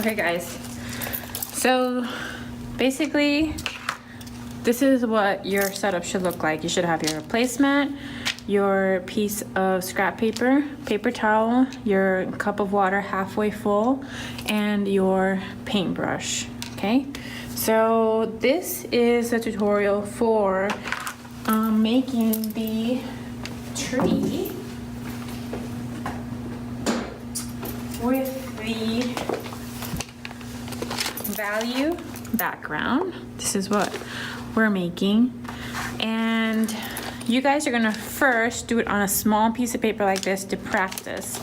Okay guys, so basically this is what your setup should look like. You should have your placemat, your piece of scrap paper, paper towel, your cup of water halfway full, and your paintbrush, okay? So this is a tutorial for making the tree with the value background. This is what we're making, and you guys are gonna first do it on a small piece of paper like this to practice,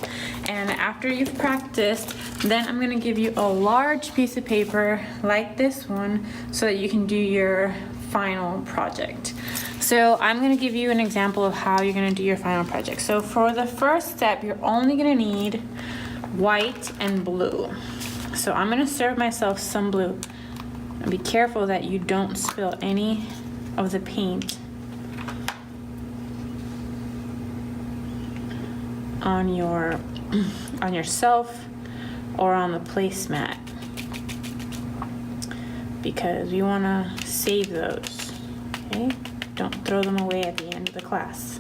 and after you've practiced, then I'm gonna give you a large piece of paper like this one so that you can do your final project. So I'm gonna give you an example of how you're gonna do your final project. So for the first step, you're only gonna need white and blue. So I'm gonna serve myself some blue. And be careful that you don't spill any of the paint on yourself or on the placemat, because we wanna save those, okay? Don't throw them away at the end of the class.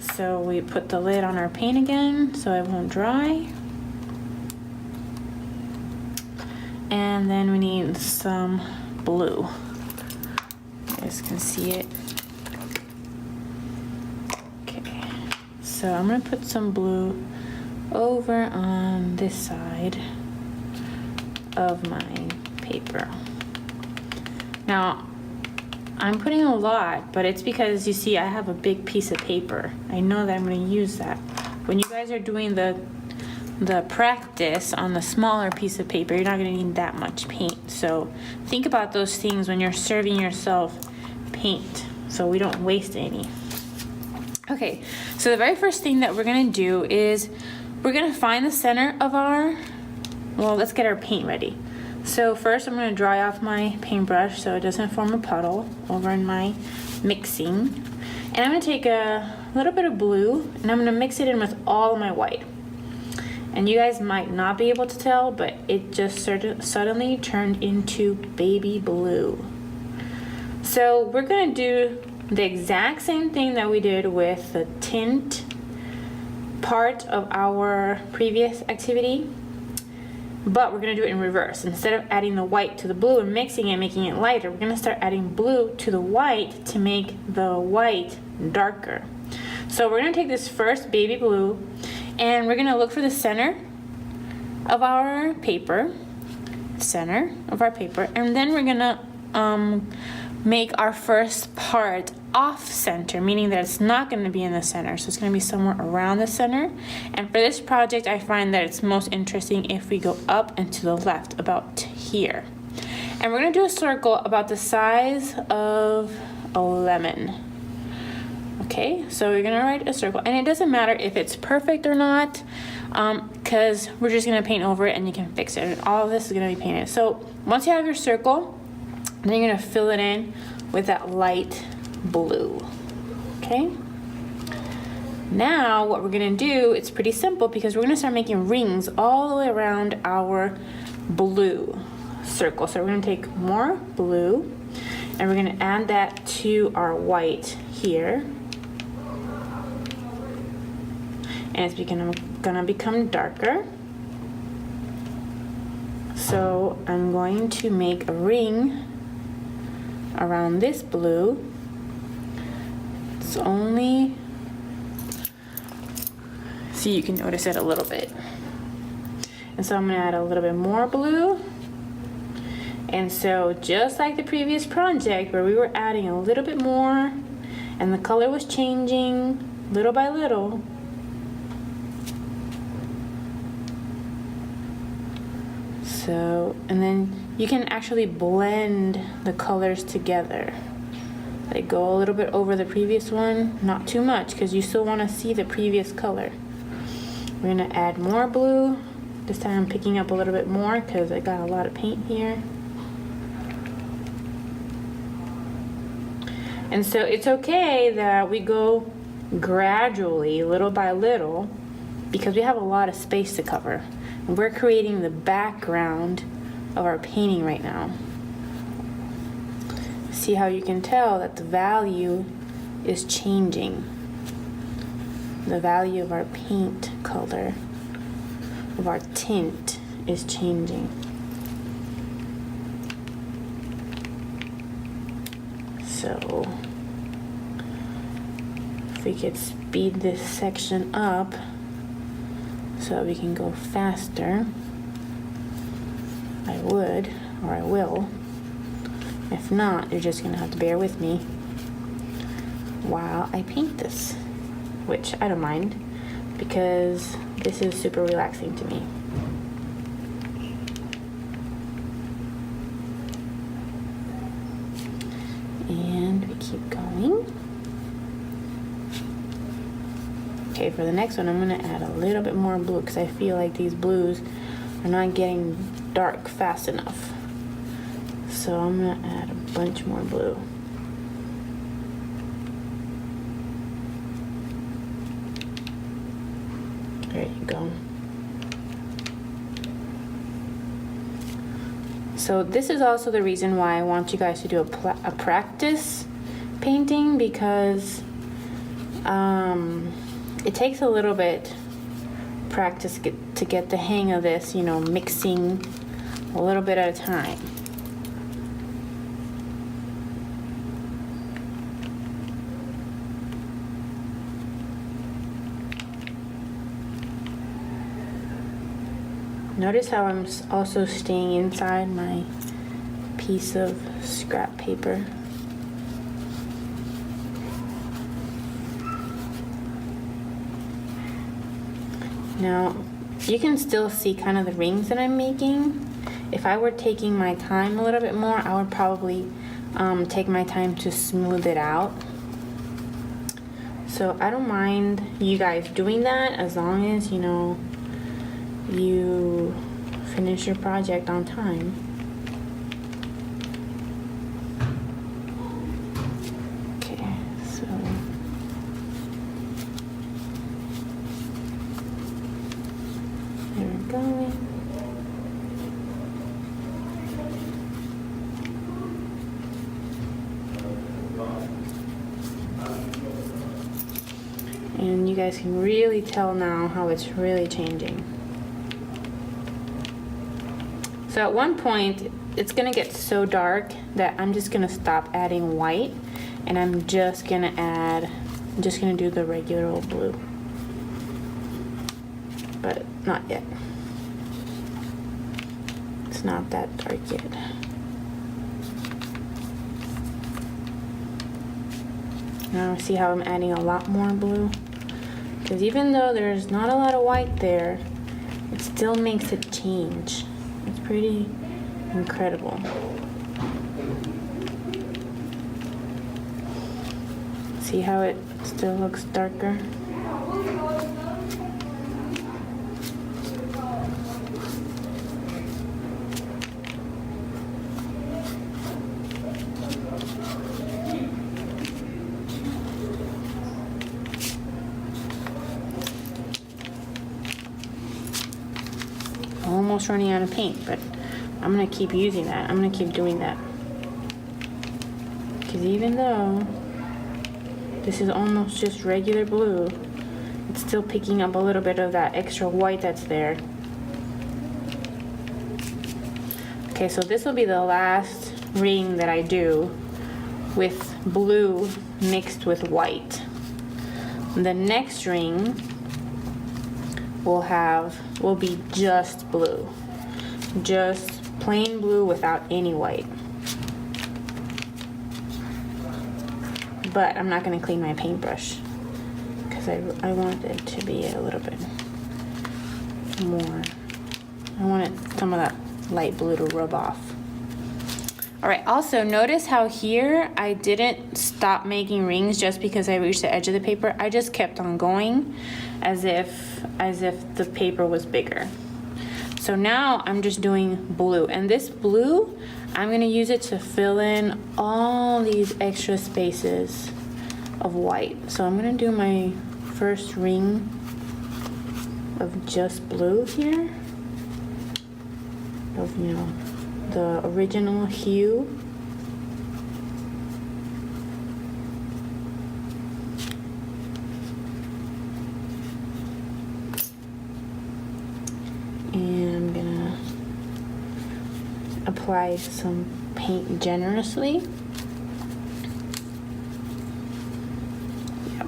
So we put the lid on our paint again so it won't dry. And then we need some blue. You guys can see it. Okay, so I'm gonna put some blue over on this side of my paper. Now, I'm putting a lot, but it's because you see I have a big piece of paper. I know that I'm gonna use that. When you guys are doing the practice on the smaller piece of paper, you're not going to need that much paint. So think about those things when you're serving yourself paint so we don't waste any. Okay, so the very first thing that we're going to do is we're going to find the center of our, well, let's get our paint ready. So first I'm going to dry off my paintbrush so it doesn't form a puddle over in my mixing. And I'm going to take a little bit of blue and I'm going to mix it in with all of my white. And you guys might not be able to tell, but it just suddenly turned into baby blue. So we're gonna do the exact same thing that we did with the tint part of our previous activity, but we're gonna do it in reverse. Instead of adding the white to the blue and mixing it, making it lighter, we're gonna start adding blue to the white to make the white darker. So we're gonna take this first baby blue and we're gonna look for the center of our paper, and then we're gonna make our first part off center, meaning that it's not gonna be in the center, so it's gonna be somewhere around the center. And for this project, I find that it's most interesting if we go up and to the left, about here. And we're gonna do a circle about the size of a lemon. Okay, so you're gonna write a circle, and it doesn't matter if it's perfect or not, because we're just gonna paint over it and you can fix it, and all of this is gonna be painted. So once you have your circle, then you're gonna fill it in with that light blue. Okay, now what we're gonna do, it's pretty simple because we're gonna start making rings all the way around our blue circle. So we're gonna take more blue and we're gonna add that to our white here. And it's gonna become darker. So I'm going to make a ring around this blue. It's only, see, you can notice it a little bit. And so I'm gonna add a little bit more blue. And so just like the previous project where we were adding a little bit more and the color was changing little by little, so, and then you can actually blend the colors together. They go a little bit over the previous one, not too much because you still want to see the previous color. We're gonna add more blue. This time I'm picking up a little bit more because I got a lot of paint here. And so it's okay that we go gradually, little by little, because we have a lot of space to cover. And we're creating the background of our painting right now. See how you can tell that the value is changing. The value of our paint color, of our tint, is changing. So if we could speed this section up so that we can go faster, I would, or I will. If not, you're just gonna have to bear with me while I paint this, which I don't mind because this is super relaxing to me. And we keep going. Okay, for the next one, I'm gonna add a little bit more blue because I feel like these blues are not getting dark fast enough. So I'm gonna add a bunch more blue. There you go. So this is also the reason why I want you guys to do a practice painting, because it takes a little bit practice to get the hang of this, you know, mixing a little bit at a time. Notice how I'm also staying inside my piece of scrap paper. Now, you can still see kind of the rings that I'm making. If I were taking my time a little bit more, I would probably take my time to smooth it out. So I don't mind you guys doing that as long as, you know, you finish your project on time. Okay, so there we're going. And you guys can really tell now how it's really changing. So at one point, it's gonna get so dark that I'm just gonna stop adding white, and I'm just gonna do the regular old blue. But not yet. It's not that dark yet. Now see how I'm adding a lot more blue? Because even though there's not a lot of white there, it still makes it change. It's pretty incredible. See how it still looks darker? Almost running out of paint, but I'm gonna keep using that. I'm gonna keep doing that. Because even though this is almost just regular blue, it's still picking up a little bit of that extra white that's there. Okay, so this will be the last ring that I do with blue mixed with white. The next ring will be just blue. Just plain blue without any white. But I'm not going to clean my paintbrush because I want it to be a little bit more. I wanted some of that light blue to rub off. All right, also notice how here I didn't stop making rings just because I reached the edge of the paper. I just kept on going as if the paper was bigger. So now I'm just doing blue, and this blue, I'm gonna use it to fill in all these extra spaces of white. So I'm gonna do my first ring of just blue here, of, you know, the original hue. And I'm gonna apply some paint generously. Yep.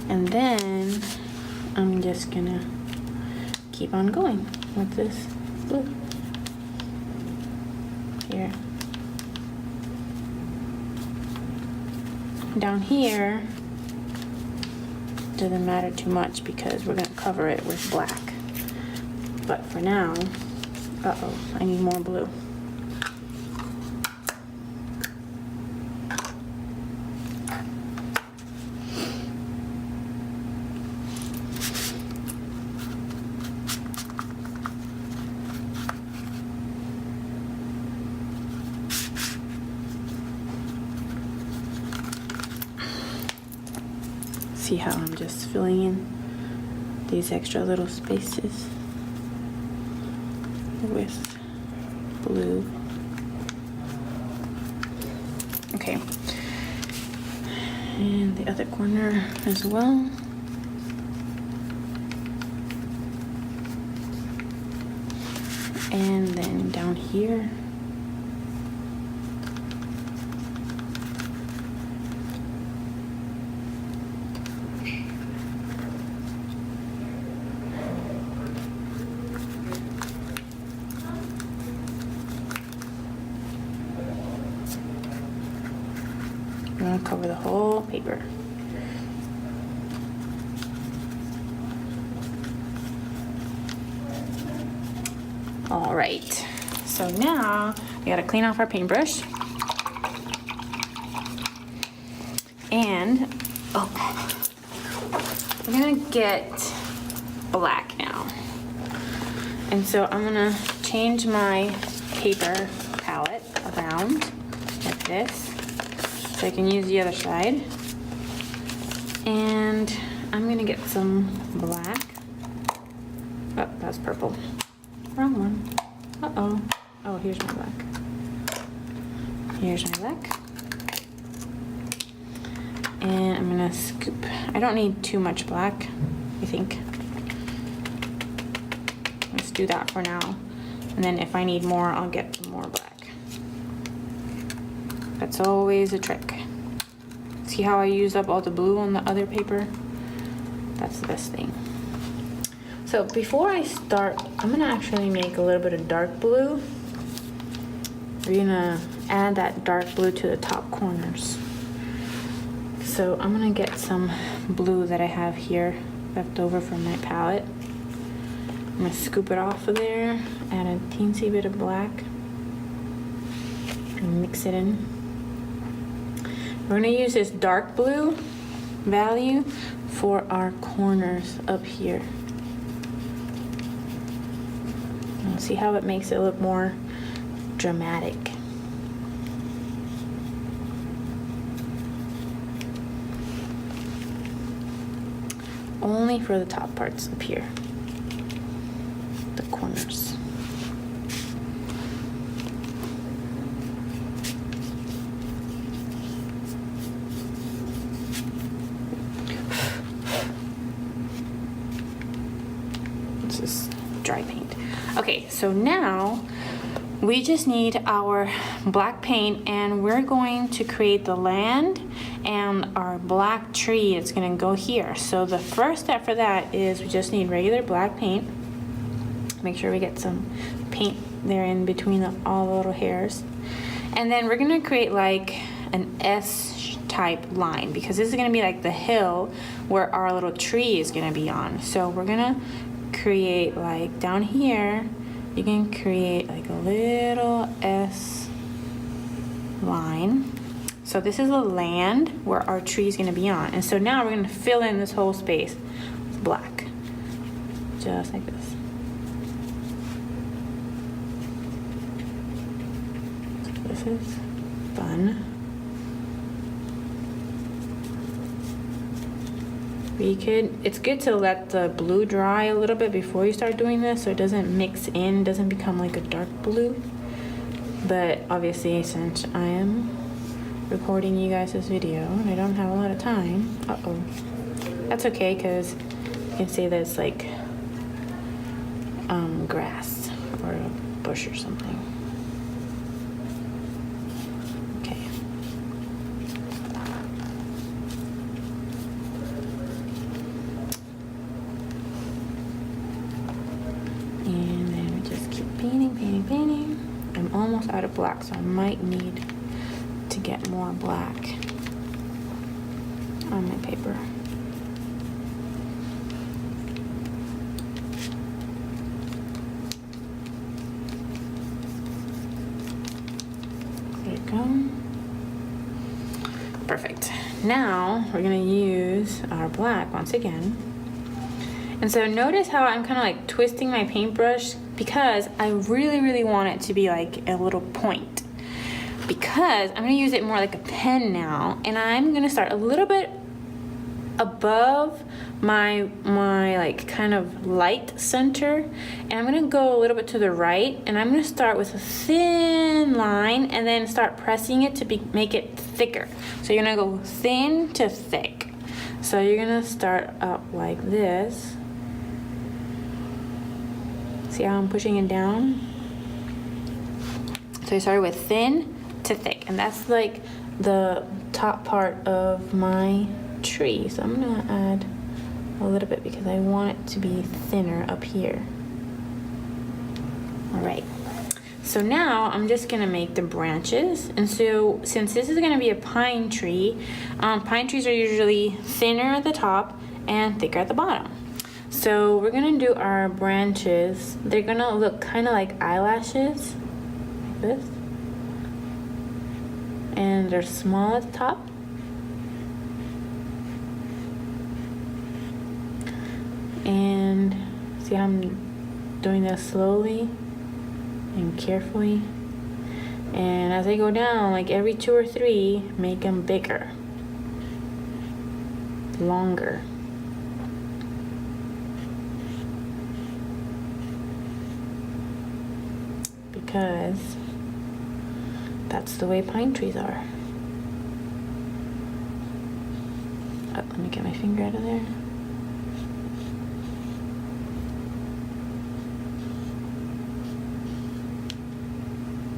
And then I'm just gonna keep on going with this blue here. Down here doesn't matter too much because we're gonna cover it with black. But for now, uh-oh, I need more blue. See how I'm just filling in these extra little spaces with blue. Okay. And the other corner as well. And then down here. I'm gonna cover the whole paper. All right, so now we gotta clean off our paintbrush. And, we're gonna get black now. And so I'm gonna change my paper palette around like this, so I can use the other side. And I'm gonna get some black. Oh, that's purple. Wrong one. Uh-oh. Oh, here's my black. Here's my black. And I'm gonna scoop. I don't need too much black, I think. Let's do that for now. And then if I need more, I'll get some more black. That's always a trick. See how I used up all the blue on the other paper? That's the best thing. So before I start, I'm gonna actually make a little bit of dark blue. We're gonna add that dark blue to the top corners. So I'm gonna get some blue that I have here left over from my palette. I'm gonna scoop it off of there, add a teensy bit of black, and mix it in. We're gonna use this dark blue value for our corners up here. And see how it makes it look more dramatic. Only for the top parts up here, the corners. This is dry paint. Okay, so now we just need our black paint, and we're going to create the land, and our black tree is gonna go here. So the first step for that is we just need regular black paint. Make sure we get some paint there in between all the little hairs. And then we're gonna create like an S-type line, because this is gonna be like the hill where our little tree is gonna be on. So we're gonna create like down here, you can create like a little S line. So this is the land where our tree is going to be on. And so now we're going to fill in this whole space with black. Just like this. So this is fun. It's good to let the blue dry a little bit before you start doing this so it doesn't mix in, doesn't become like a dark blue. But obviously, since I am recording you guys this video and I don't have a lot of time, that's okay, because you can see that it's like grass or a bush or something. Okay. And then we just keep painting. I'm almost out of black, so I might need to get more black on my paper. There you go. Perfect. Now we're gonna use our black once again. And so notice how I'm kind of like twisting my paintbrush, because I really want it to be like a little point, because I'm gonna use it more like a pen now, and I'm gonna start a little bit above my like kind of light center, and I'm gonna go a little bit to the right, and I'm gonna start with a thin line and then start pressing it to make it thicker. So you're gonna go thin to thick. So you're gonna start up like this. See how I'm pushing it down? So I started with thin to thick, and that's like the top part of my tree. So I'm gonna add a little bit because I want it to be thinner up here. All right. So now I'm just gonna make the branches. And so since this is gonna be a pine tree, pine trees are usually thinner at the top and thicker at the bottom. So we're gonna do our branches. They're gonna look kind of like eyelashes, like this. And they're small at the top. And see how I'm doing this slowly and carefully. And as I go down, like every 2 or 3, make them bigger, longer. Because that's the way pine trees are. Oh, let me get my finger out of there.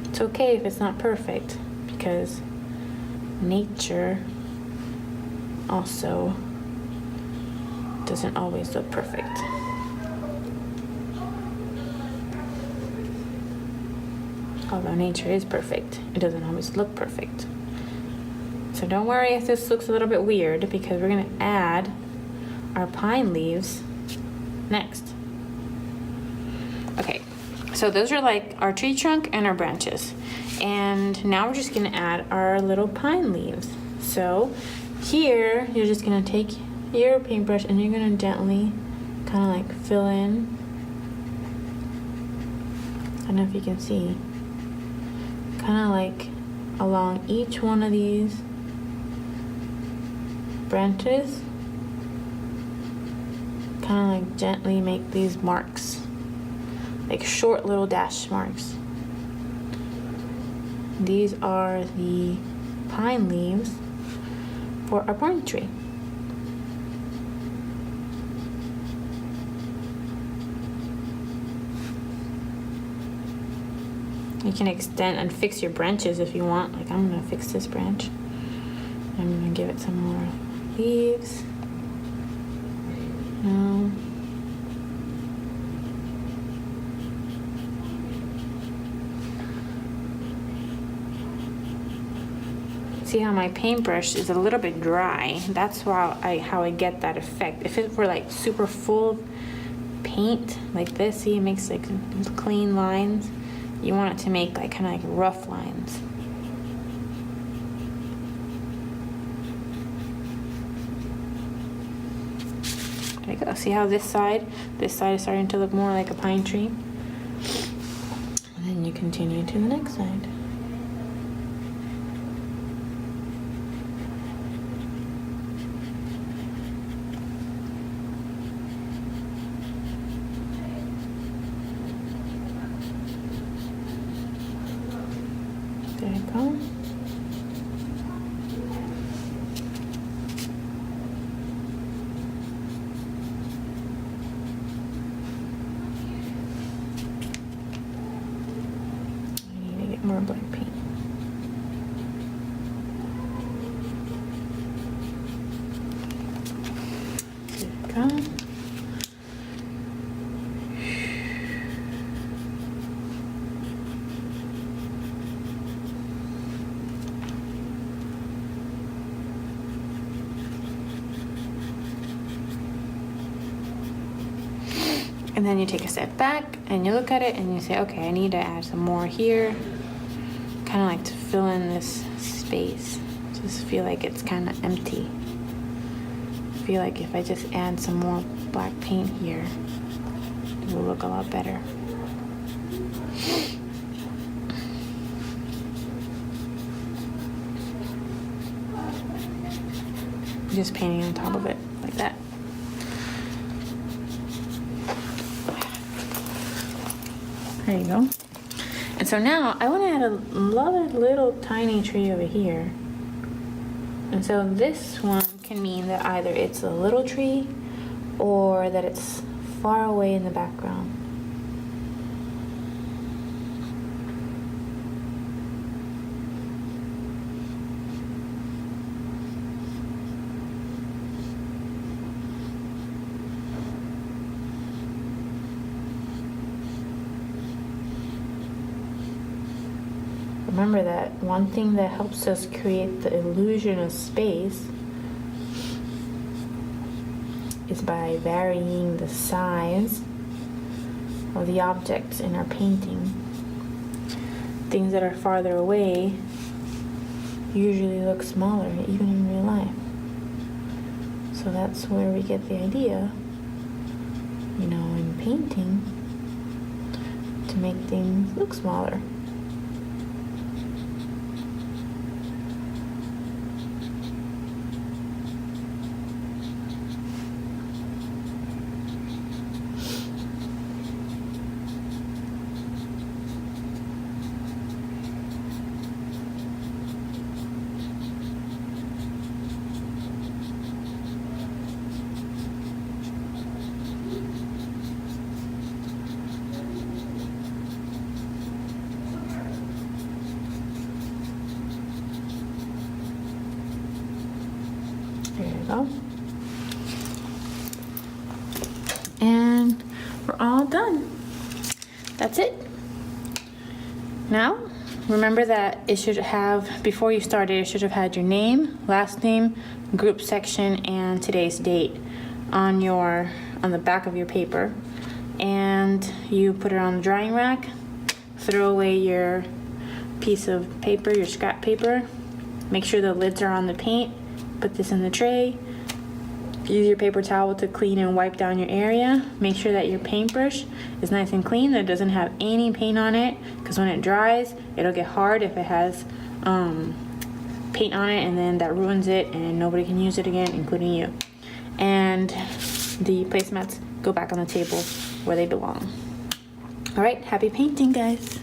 It's okay if it's not perfect, because nature also doesn't always look perfect. Although nature is perfect, it doesn't always look perfect. So don't worry if this looks a little bit weird, because we're gonna add our pine leaves next. Okay, so those are like our tree trunk and our branches. And now we're just gonna add our little pine leaves. So here, you're just gonna take your paintbrush and you're gonna gently kind of like fill in. I don't know if you can see. Kind of like along each one of these branches, kind of like gently make these marks, like short little dash marks. These are the pine leaves for our pine tree. You can extend and fix your branches if you want. Like I'm gonna fix this branch. I'm gonna give it some more leaves. No. See how my paintbrush is a little bit dry? That's how I get that effect. If it were like super full paint like this, see, it makes like clean lines. You want it to make like kind of like rough lines. There you go. See how this side is starting to look more like a pine tree? And then you continue to the next side. go. I need to get more black paint. There we go. And then you take a step back and you look at it and you say, okay, I need to add some more here. Kind of like to fill in this space. Just feel like it's kind of empty. I feel like if I just add some more black paint here, it will look a lot better. Just painting on top of it like that. There you go. And so now I want to add another little tiny tree over here. And so this one can mean that either it's a little tree or that it's far away in the background. Remember that one thing that helps us create the illusion of space is by varying the size of the objects in our painting. Things that are farther away usually look smaller, even in real life. So that's where we get the idea, in painting, to make things look smaller. There you go. And we're all done. That's it. Now, remember that it should have, before you started, it should have had your name, last name, group section, and today's date on the back of your paper. And you put it on the drying rack, throw away your piece of paper, your scrap paper, make sure the lids are on the paint, put this in the tray, use your paper towel to clean and wipe down your area. Make sure that your paintbrush is nice and clean, that it doesn't have any paint on it, because when it dries, it'll get hard if it has paint on it, and then that ruins it and nobody can use it again, including you. And the placemats go back on the table where they belong. All right, happy painting, guys.